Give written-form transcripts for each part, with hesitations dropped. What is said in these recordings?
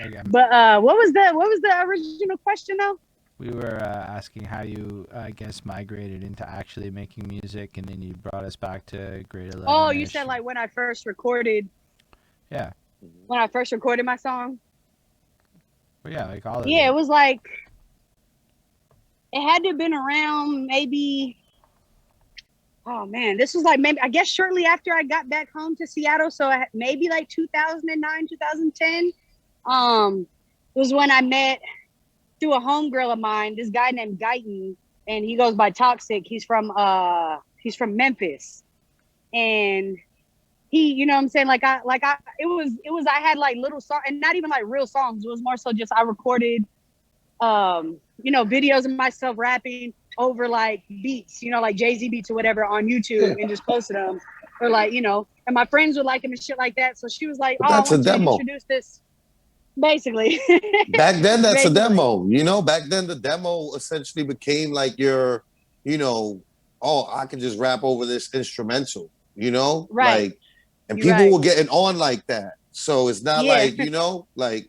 Okay. But what was the original question though? We were asking how you, I guess, migrated into actually making music, and then you brought us back to grade 11. Oh, you said like when I first recorded. Yeah. When I first recorded my song. Well, yeah, like all of it was like, it had to have been around maybe, oh man, this was like maybe, I guess shortly after I got back home to Seattle. So maybe like 2009, 2010. Was when I met through a homegirl of mine, this guy named Guyton, and he goes by Toxic. He's from Memphis. And he, you know what I'm saying? It was, I had like little songs, and not even like real songs. It was more so just I recorded, videos of myself rapping over like beats, like Jay-Z beats or whatever on YouTube, and just posted them. Or like, and my friends would like them and shit like that. So she was like, but oh, that's I want a you demo. to introduce this. Basically. Back then, that's a demo. Back then the demo essentially became like your, I can just rap over this instrumental, Right. Like, and people were getting on like that. So it's not like, like,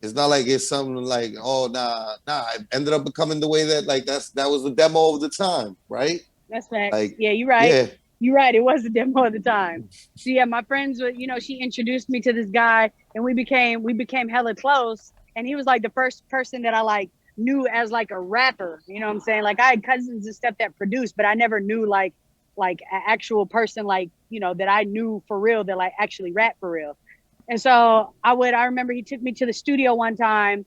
it's not like it's something like, oh, nah. It ended up becoming the way that, like, that was the demo of the time, right? That's facts. Like, yeah, you're right. Yeah. You're right. It was the demo of the time. So yeah, my friends were, she introduced me to this guy, and we became hella close. And he was like the first person that I like knew as like a rapper. You know what I'm saying? Like I had cousins and stuff that produced, but I never knew like an actual person like, that I knew for real that like actually rap for real. And so I remember he took me to the studio one time,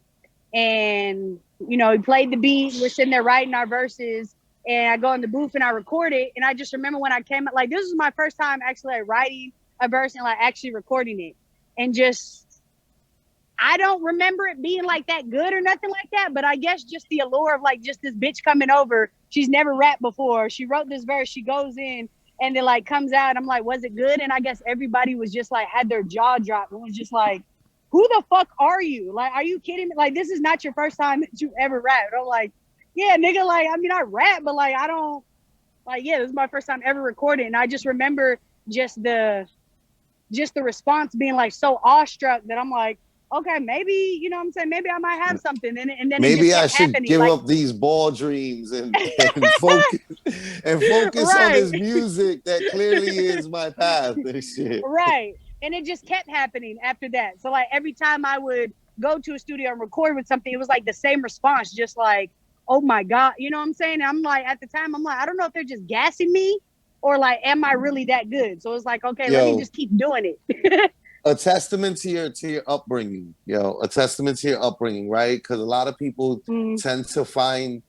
and he played the beat. We're sitting there writing our verses. And I go in the booth and I record it. And I just remember when I came, like, this was my first time actually like writing a verse and like actually recording it. And just, I don't remember it being like that good or nothing like that. But I guess just the allure of like just this bitch coming over. She's never rapped before. She wrote this verse. She goes in and it like comes out. I'm like, was it good? And I guess everybody was just like, had their jaw dropped and was just like, who the fuck are you? Like, are you kidding me? Like, this is not your first time that you ever rapped. I'm like, yeah, nigga, like, I mean, I rap, but like, I don't, like, yeah, this is my first time ever recording. And I just remember just the response being like so awestruck that I'm like, okay, maybe, you know what I'm saying? Maybe I might have something. And then maybe I should happening. give up these ball dreams and focus on this music that clearly is my path and shit. Right. And it just kept happening after that. So like every time I would go to a studio and record with something, it was like the same response, just like, oh my God, you know what I'm saying? And I'm like, at the time, I'm like, I don't know if they're just gassing me or like, am I really that good? So it's like, okay, let me just keep doing it. A testament to your upbringing, a testament to your upbringing, right? Because a lot of people tend to find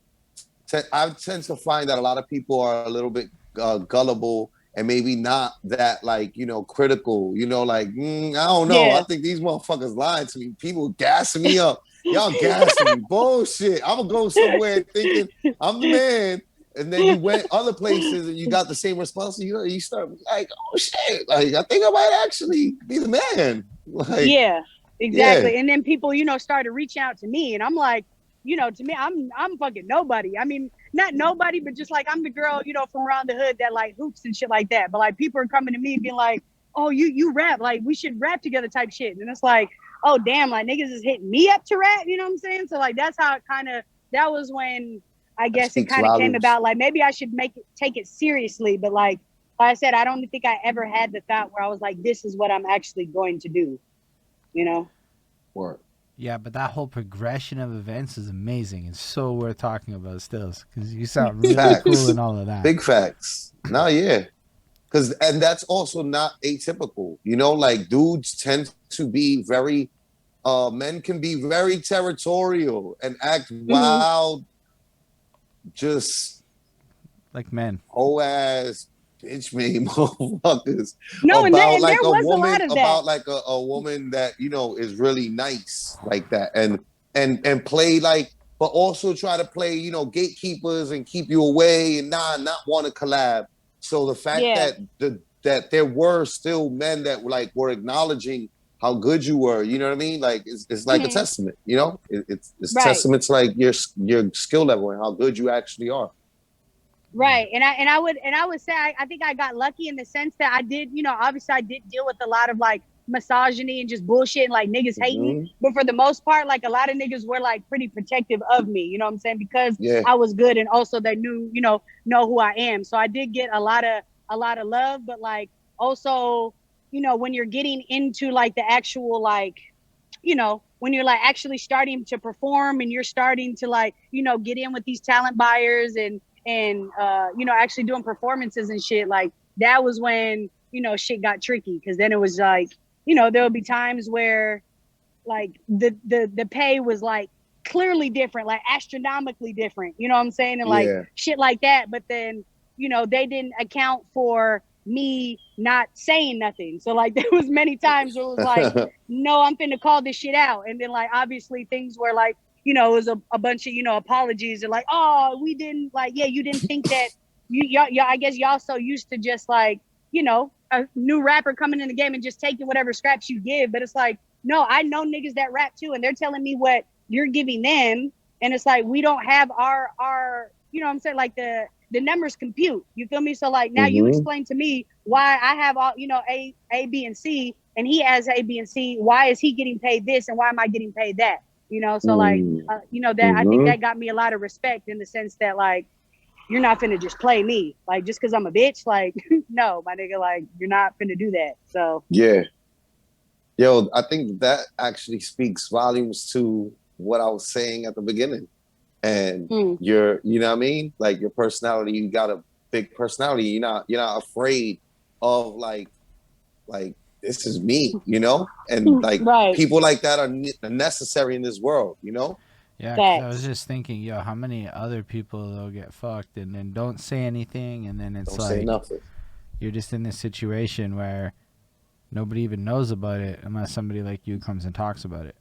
that a lot of people are a little bit gullible and maybe not that like, critical, like, I don't know. Yeah. I think these motherfuckers lying to me. People gassing me up. Y'all gassing me. Bullshit. I'm going to go somewhere thinking I'm the man. And then you went other places and you got the same response. You start like, oh shit. Like, I think I might actually be the man. Like, yeah, exactly. Yeah. And then people, started reaching out to me and I'm like, to me, I'm fucking nobody. I mean, not nobody, but just like I'm the girl, from around the hood that like hoops and shit like that. But like people are coming to me being like, oh, you rap, like we should rap together type shit. And it's like, oh damn, like niggas is hitting me up to rap, you know what I'm saying? So like that's how it that was when I guess it kind of came about, like maybe I should take it seriously. But like I said, I don't think I ever had the thought where I was like, this is what I'm actually going to do, Work. Yeah, but that whole progression of events is amazing and so worth talking about still, because you sound really cool and all of that. Big facts. No, yeah. And that's also not atypical. Like dudes tend to be very, men can be very territorial and act wild, just like men. Whole ass bitch made motherfuckers. No, about like a woman, about like a woman that is really nice like that, and play like, but also try to play gatekeepers and keep you away and not want to collab. So the fact that there were still men that like were acknowledging how good you were, you know what I mean? Like it's like a testament, it's right. Testament to like your skill level and how good you actually are. Right. And I would say I think I got lucky in the sense that I did, obviously I did deal with a lot of like misogyny and just bullshit and like niggas hating. But for the most part, like a lot of niggas were like pretty protective of me, you know what I'm saying? Because I was good, and also they knew, you know who I am. So I did get a lot of love, but like also, you know, when you're getting into like the actual like, you know, when you're like actually starting to perform and you're starting to like, you know, get in with these talent buyers and you know, actually doing performances and shit, like that was when, you know, shit got tricky. Cause then it was like, you know, there would be times where like the pay was like clearly different, like astronomically different, you know what I'm saying? And like shit like that. But then, you know, they didn't account for me not saying nothing. So like there was many times where it was like, no, I'm finna call this shit out. And then like obviously things were like, you know, it was a bunch of, you know, apologies and like, oh, we didn't like, yeah, you didn't think that y'all I guess y'all so used to just like, you know, a new rapper coming in the game and just taking whatever scraps you give. But it's like, no, I know niggas that rap too, and they're telling me what you're giving them. And it's like, we don't have our, you know what I'm saying? Like the numbers compute, you feel me? So like now you explain to me why I have all, you know, A, B, and C, and he has A, B, and C. Why is he getting paid this, and why am I getting paid that? You know, so like, you know, that I think that got me a lot of respect in the sense that like, you're not finna just play me, like just because I'm a bitch, like no, my nigga, like you're not finna do that. So yo, I think that actually speaks volumes to what I was saying at the beginning. And you know what I mean? Like your personality, you got a big personality. You're not afraid of like this is me, you know? And like people like that are necessary in this world, you know? Yeah, 'cause I was just thinking, yo, how many other people they'll get fucked and then don't say anything, and then it's like you're just in this situation where nobody even knows about it unless somebody like you comes and talks about it.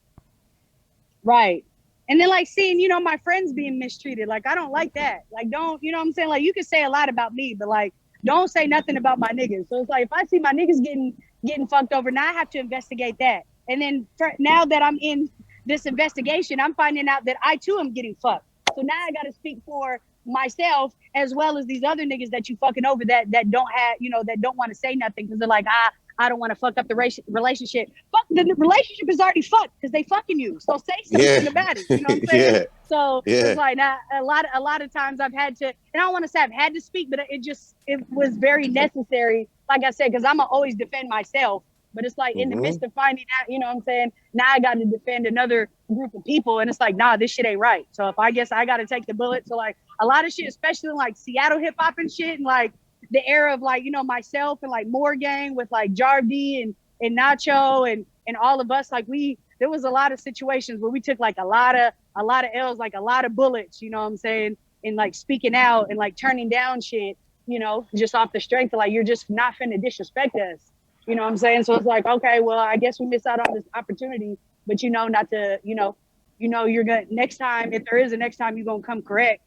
Right. And then like seeing, you know, my friends being mistreated, like I don't like that. Like don't, you know what I'm saying? Like you can say a lot about me, but like don't say nothing about my niggas. So it's like if I see my niggas getting fucked over, now I have to investigate that. And then now that I'm in this investigation, I'm finding out that I too am getting fucked. So now I got to speak for myself as well as these other niggas that you fucking over that don't have, you know, that don't want to say nothing because they're like, I don't want to fuck up the relationship. Fuck, the relationship is already fucked because they fucking you. So say something about it. You know what I'm saying? So it's like now, a lot of times I've had to, and I don't want to say I've had to speak, but it was very necessary. Like I said, because I'm gonna always defend myself. But it's like in the midst of finding out, you know what I'm saying? Now I got to defend another group of people, and it's like, nah, this shit ain't right. So if I guess I got to take the bullet. So like a lot of shit, especially in like Seattle hip hop and shit, and like the era of like, you know, myself and like More Gang with like Jardy and Nacho and all of us, like there was a lot of situations where we took like a lot of L's, like a lot of bullets, you know what I'm saying? And like speaking out and like turning down shit, you know, just off the strength of like, you're just not finna disrespect us. You know what I'm saying? So it's like, okay, well, I guess we missed out on this opportunity, but you know, not to, you know, you're gonna, next time, if there is a next time, you're gonna come correct.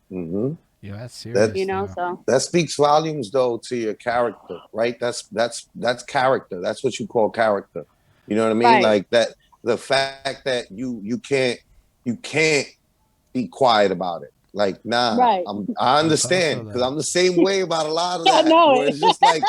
Yeah, that's serious. You know, so that speaks volumes though to your character, right? That's character. That's what you call character. You know what I mean? Like that, the fact that you can't be quiet about it. Like, nah, I understand because I'm the same way about a lot of that. Where it's just like,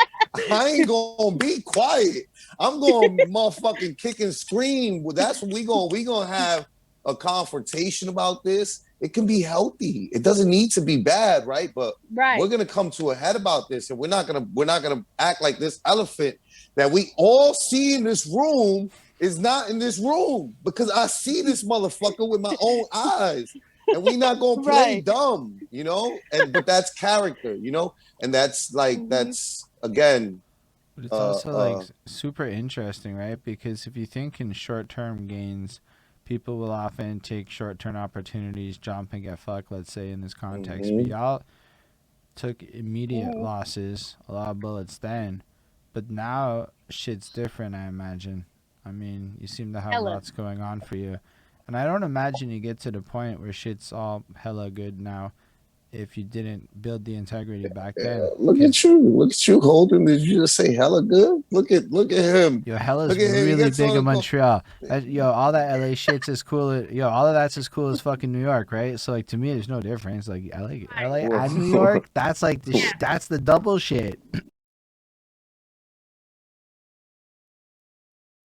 I ain't gonna be quiet. I'm gonna motherfucking kick and scream. Well, that's what we gonna have a confrontation about this. It can be healthy. It doesn't need to be bad, right? But we're gonna come to a head about this, and we're not gonna act like this elephant that we all see in this room is not in this room, because I see this motherfucker with my own eyes. And we not gonna play dumb, you know. But that's character, you know. And that's like that's again. But it's also like super interesting, right? Because if you think in short-term gains, people will often take short-term opportunities, jump and get fucked. Let's say in this context, but y'all took immediate losses, a lot of bullets then, but now shit's different. I imagine. I mean, you seem to have lots going on for you. And I don't imagine you get to the point where shit's all hella good now if you didn't build the integrity back then. Look at you, Holden. Did you just say hella good? Look at him. Yo, hella's really big in Montreal. Yo, all that LA shit's as cool. All of that's as cool as fucking New York, right? So like to me, there's no difference. Like LA and New York, that's like that's the double shit.